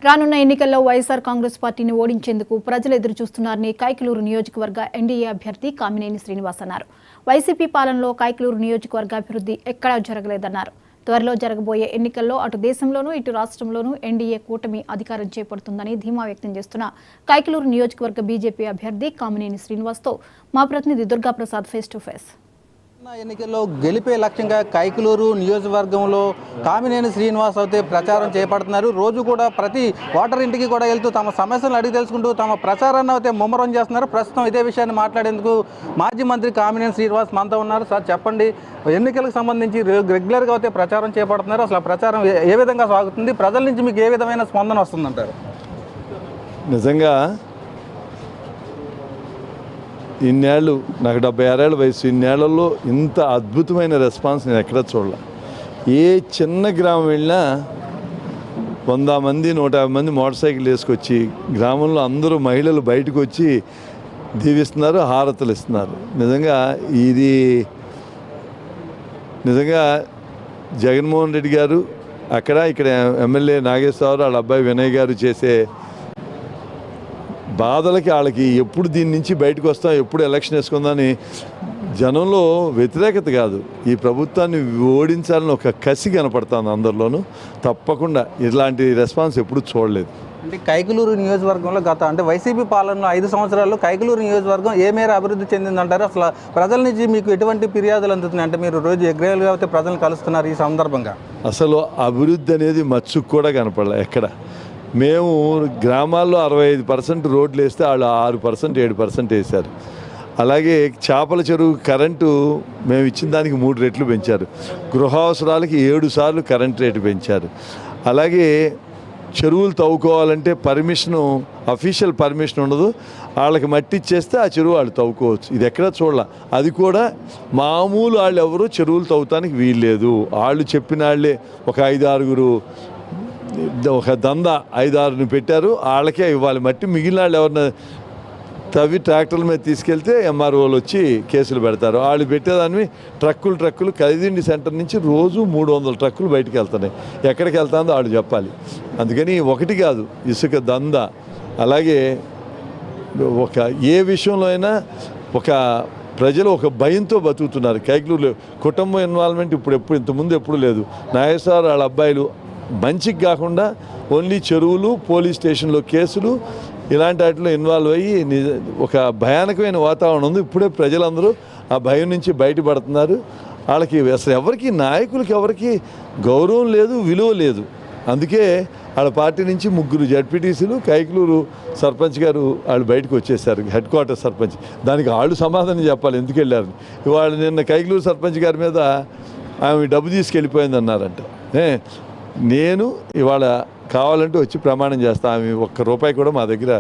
రానున్న ఎన్నికల్లో వైఎస్ఆర్ కాంగ్రెస్ పార్టీని ఓడించేందుకు ప్రజలు ఎదురు చూస్తున్నారని కైకలూరు నియోజకవర్గ ఎన్డీఏ అభ్యర్థి కామినేని శ్రీనివాస్ అన్నారు. వైసీపీ పాలనలో కైకలూరు నియోజకవర్గ అభివృద్ధి ఎక్కడా జరగలేదన్నారు. త్వరలో జరగబోయే ఎన్నికల్లో అటు దేశంలోనూ ఇటు రాష్ట్రంలోనూ ఎన్డీఏ కూటమి అధికారం చేపడుతుందని ధీమా వ్యక్తం చేస్తున్న కైకలూరు నియోజకవర్గ బీజేపీ అభ్యర్థి కామినేని శ్రీనివాస్తో మా ప్రతినిధి దుర్గాప్రసాద్ ఫేస్ టు ఫేస్. ఎన్నికల్లో గెలిపే లక్ష్యంగా కైకలూరు నియోజకవర్గంలో కామినేని శ్రీనివాస్ అయితే ప్రచారం చేపడుతున్నారు. రోజు కూడా ప్రతి ఓటర్ ఇంటికి కూడా వెళ్తూ తమ సమస్యలను అడిగి తెలుసుకుంటూ తమ ప్రచారాన్ని అయితే ముమ్మరం చేస్తున్నారు. ప్రస్తుతం ఇదే విషయాన్ని మాట్లాడేందుకు మాజీ మంత్రి కామినేని శ్రీనివాస్ మనతో ఉన్నారు. సార్ చెప్పండి, ఎన్నికలకు సంబంధించి రెగ్యులర్గా అయితే ప్రచారం చేపడుతున్నారు. అసలు ఆ ప్రచారం ఏ విధంగా సాగుతుంది? ప్రజల నుంచి మీకు ఏ విధమైన స్పందన వస్తుందంటారు? నిజంగా ఇన్నేళ్ళు, నాకు 76 ఏళ్ళ వయసు, ఇన్నేళ్లలో ఇంత అద్భుతమైన రెస్పాన్స్ నేను ఎక్కడ చూడలే. ఏ చిన్న గ్రామం వెళ్ళినా 100 మంది 150 మంది మోటార్ సైకిల్ వేసుకొచ్చి గ్రామంలో అందరూ మహిళలు బయటకు వచ్చి దీవిస్తున్నారు, హారతులు ఇస్తున్నారు. నిజంగా జగన్మోహన్ రెడ్డి గారు ఇక్కడ ఎమ్మెల్యే నాగేశ్వరరావు వాళ్ళ అబ్బాయి వినయ్ గారు చేసే బాధలకి వాళ్ళకి ఎప్పుడు దీని నుంచి బయటకు వస్తాం, ఎప్పుడు ఎలక్షన్ వేసుకుందామని జనంలో వ్యతిరేకత కాదు, ఈ ప్రభుత్వాన్ని ఓడించాలని ఒక కసి కనపడుతుంది అందరిలోనూ. తప్పకుండా ఇలాంటి రెస్పాన్స్ ఎప్పుడు చూడలేదు. అంటే కైకలూరు నియోజకవర్గంలో అంటే వైసీపీ పాలనలో 5 సంవత్సరాల్లో కైకలూరు నియోజకవర్గం ఏ మేర అభివృద్ధి చెందిందంటారు? అసలు ప్రజల నుంచి మీకు ఎటువంటి ఫిర్యాదులు అందుతున్నాయి? అంటే మీరు రోజు రెగ్యులర్గా అయితే ప్రజలను కలుస్తున్నారు, ఈ సందర్భంగా అసలు అభివృద్ధి అనేది మచ్చుకు కూడా కనపడలే ఎక్కడ. మేము గ్రామాల్లో 65% రోడ్లు వేస్తే వాళ్ళు 6% 7% వేశారు. అలాగే చేపల చెరువు కరెంటు మేము ఇచ్చిన దానికి 3 రెట్లు పెంచారు. గృహావసరాలకి 7 సార్లు కరెంట్ రేటు పెంచారు. అలాగే చెరువులు తవ్వుకోవాలంటే అఫీషియల్ పర్మిషన్ ఉండదు, వాళ్ళకి మట్టి ఇచ్చేస్తే ఆ చెరువు వాళ్ళు తవ్వుకోవచ్చు. ఇది ఎక్కడ చూడాల. అది కూడా మామూలు వాళ్ళు ఎవరు చెరువులు తవ్వుతానికి వీల్లేదు. వాళ్ళు చెప్పిన వాళ్ళే ఒక 5-6 ఒక దందా 5-6 పెట్టారు, వాళ్ళకే ఇవ్వాలి మట్టి. మిగిలిన వాళ్ళు ఎవరిన తవ్వి ట్రాక్టర్ల మీద తీసుకెళ్తే ఎంఆర్ఓలు వచ్చి కేసులు పెడతారు. వాళ్ళు పెట్టేదాన్ని ట్రక్కులు ఖరీదిండి సెంటర్ నుంచి రోజు 300 ట్రక్కులు బయటికి వెళ్తున్నాయి. ఎక్కడికి వెళ్తుందో వాళ్ళు చెప్పాలి. అందుకని ఒకటి కాదు, ఇసుక దందా. అలాగే ఏ విషయంలో అయినా ప్రజలు ఒక భయంతో బతుకుతున్నారు. కైకలూరులో కుటుంబ ఇన్వాల్వ్మెంట్ ఇంతకుముందు ఎప్పుడు లేదు. నాగేశ్వర వాళ్ళ అబ్బాయిలు మంచికి కాకుండా ఓన్లీ చెరువులు, పోలీస్ స్టేషన్లో కేసులు, ఇలాంటి వాటిలో ఇన్వాల్వ్ అయ్యి ఒక భయానకమైన వాతావరణం ఉంది. ఇప్పుడే ప్రజలందరూ ఆ భయం నుంచి బయటపడుతున్నారు. వాళ్ళకి అసలు నాయకులకి ఎవరికి గౌరవం లేదు, విలువ లేదు. అందుకే వాళ్ళ పార్టీ నుంచి 3 జడ్పీటీసీలు, కైకలూరు సర్పంచ్ గారు వాళ్ళు బయటకు వచ్చేసారు, హెడ్ క్వార్టర్ సర్పంచ్. దానికి వాళ్ళు సమాధానం చెప్పాలి ఎందుకు వెళ్ళారు. ఇవాళ నిన్న కైకలూరు సర్పంచ్ గారి మీద ఆమె డబ్బు తీసుకెళ్ళిపోయింది అన్నారంట. నేను ఇవాళ కావాలంటే వచ్చి ప్రమాణం చేస్తా, ఆమె ₹1 కూడా మా దగ్గర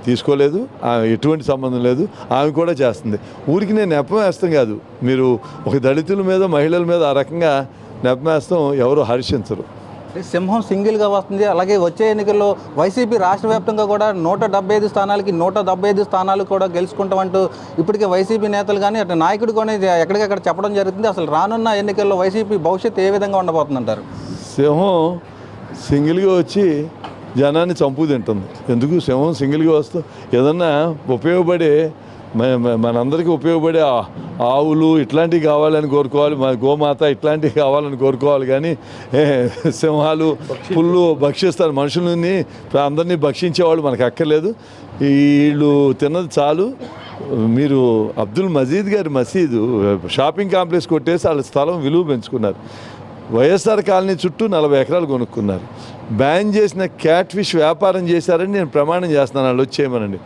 తీసుకోలేదు, ఆమె ఎటువంటి సంబంధం లేదు, ఆమె కూడా చేస్తుంది. ఊరికి నేను నెపం వేస్తాం కాదు. మీరు ఒక దళితుల మీద, మహిళల మీద ఆ రకంగా నెపం వేస్తాం ఎవరు హర్షించరు. సింహం సింగిల్గా వస్తుంది. అలాగే వచ్చే ఎన్నికల్లో వైసీపీ రాష్ట్ర వ్యాప్తంగా కూడా 175 స్థానాలకి 175 స్థానాలు కూడా గెలుచుకుంటామంటూ ఇప్పటికే వైసీపీ నేతలు కానీ అటు నాయకుడు కూడా ఎక్కడికక్కడ చెప్పడం జరుగుతుంది. అసలు రానున్న ఎన్నికల్లో వైసీపీ భవిష్యత్తు ఏ విధంగా ఉండబోతుందంటారు? సింహం సింగిల్గా వచ్చి జనాన్ని చంపు తింటుంది. ఎందుకు సింహం సింగిల్గా వస్తూ ఏదన్నా ఉపయోగపడే మనందరికీ ఉపయోగపడే ఆవులు ఇట్లాంటివి కావాలని కోరుకోవాలి, మన గోమాత ఇట్లాంటివి కావాలని కోరుకోవాలి. కానీ సింహాలు పుల్లు భక్షిస్తారు, మనుషులని అందరినీ భక్షించేవాళ్ళు మనకు అక్కర్లేదు. వీళ్ళు తిన్నది చాలు. మీరు అబ్దుల్ మజీద్ గారి మసీదు షాపింగ్ కాంప్లెక్స్ కొట్టేసి వాళ్ళ స్థలం విలువ పెంచుకున్నారు. వైఎస్ఆర్ కాలనీ చుట్టూ 40 ఎకరాలు కొనుక్కున్నారు. బ్యాన్ చేసిన క్యాట్ ఫిష్ వ్యాపారం చేశారని నేను ప్రమాణం చేస్తున్నాను, వాళ్ళు వచ్చేయమనండి.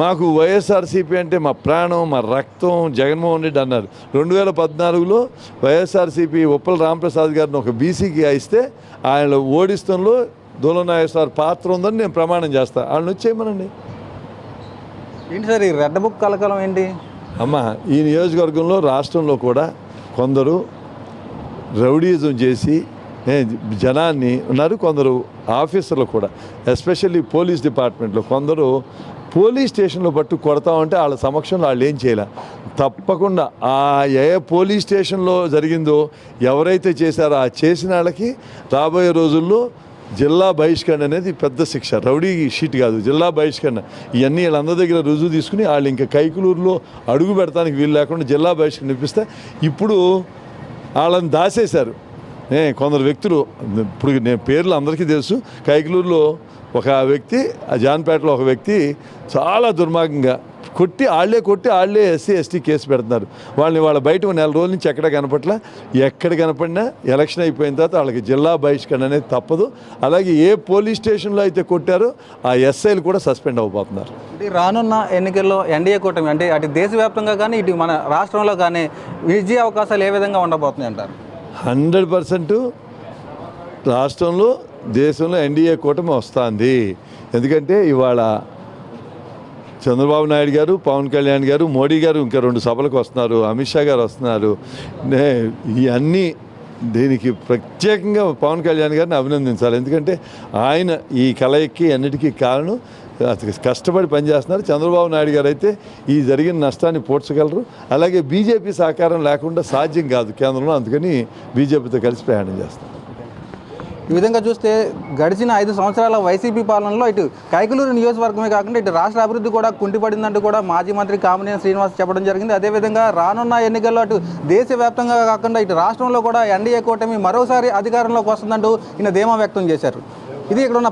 మాకు వైఎస్ఆర్సీపీ అంటే మా ప్రాణం, మా రక్తం, జగన్మోహన్ రెడ్డి అన్నారు. 2014లో వైఎస్ఆర్సీపీ ఉప్పల రామప్రసాద్ గారిని ఒక బీసీకి ఇస్తే ఆయన ఓడిస్తంలో దూలనాగేశ్వర పాత్ర ఉందని నేను ప్రమాణం చేస్తాను, వాళ్ళని వచ్చేయమనండి. ఏంటి సార్ ఈ రెడ్ బుక్ కలకలం ఏంటి? ఈ నియోజకవర్గంలో రాష్ట్రంలో కూడా కొందరు రౌడీజం చేసి జనాన్ని ఉన్నారు. కొందరు ఆఫీసర్లు కూడా, ఎస్పెషల్లీ పోలీస్ డిపార్ట్మెంట్లో కొందరు పోలీస్ స్టేషన్లో పట్టు కొడతామంటే వాళ్ళ సమక్షంలో వాళ్ళు ఏం చేయలే. తప్పకుండా ఏ పోలీస్ స్టేషన్లో జరిగిందో ఎవరైతే చేశారో ఆ చేసిన వాళ్ళకి రాబోయే రోజుల్లో జిల్లా బహిష్కరణ అనేది పెద్ద శిక్ష, రౌడీ షీట్ కాదు, జిల్లా బహిష్కరణ. ఇవన్నీ వీళ్ళందరి దగ్గర రుజువు తీసుకుని వాళ్ళు ఇంకా కైకులూరులో అడుగు పెడతానికి వీలు లేకుండా జిల్లా బహిష్కరణ ఇప్పిస్తే ఇప్పుడు వాళ్ళని దాసేశారు కొందరు వ్యక్తులు. ఇప్పుడు నేను పేర్లు అందరికీ తెలుసు. కైకులూరులో ఒక వ్యక్తి, ఆ జాన్పేటలో ఒక వ్యక్తి చాలా దుర్మార్గంగా కొట్టి వాళ్ళే ఎస్సీ ఎస్టీ కేసు పెడుతున్నారు. వాళ్ళ బయట నెల రోజుల నుంచి ఎక్కడ కనపడినా ఎలక్షన్ అయిపోయిన తర్వాత వాళ్ళకి జిల్లా బహిష్కరణ అనేది తప్పదు. అలాగే ఏ పోలీస్ స్టేషన్లో అయితే కొట్టారో ఆ ఎస్ఐలు కూడా సస్పెండ్ అయిపోతున్నారు. రానున్న ఎన్నికల్లో ఎన్డీఏ కూటమి అంటే అటు దేశవ్యాప్తంగా కానీ ఇటు మన రాష్ట్రంలో కానీ విజయ అవకాశాలు ఏ విధంగా ఉండబోతున్నాయి అంటారు? 100% రాష్ట్రంలో దేశంలో ఎన్డీఏ కూటమి వస్తుంది. ఎందుకంటే ఇవాళ చంద్రబాబు నాయుడు గారు, పవన్ కళ్యాణ్ గారు, మోడీ గారు ఇంకా 2 సభలకు వస్తున్నారు, అమిత్ షా గారు వస్తున్నారు. ఇవన్నీ దీనికి ప్రత్యేకంగా పవన్ కళ్యాణ్ గారిని అభినందించాలి. ఎందుకంటే ఆయన ఈ కలయికి అన్నిటికీ కారణం, కష్టపడి పనిచేస్తున్నారు. చంద్రబాబు నాయుడు గారు అయితే ఈ జరిగిన నష్టాన్ని పోడ్చగలరు. అలాగే బీజేపీ సహకారం లేకుండా సాధ్యం కాదు కేంద్రంలో, అందుకని బీజేపీతో కలిసి ప్రయాణం చేస్తారు. ఈ విధంగా చూస్తే గడిచిన 5 సంవత్సరాల వైసీపీ పాలనలో ఇటు కైకులూరు నియోజకవర్గమే కాకుండా ఇటు రాష్ట్ర అభివృద్ధి కూడా కుంటిపడిందంటూ కూడా మాజీ మంత్రి కామినేని శ్రీనివాస్ చెప్పడం జరిగింది. అదేవిధంగా రానున్న ఎన్నికల్లో అటు దేశవ్యాప్తంగా కాకుండా ఇటు రాష్ట్రంలో కూడా ఎన్డీఏ కూటమి మరోసారి అధికారంలోకి వస్తుందంటూ ఈయన ధీమా వ్యక్తం చేశారు. ఇది ఇక్కడ ఉన్న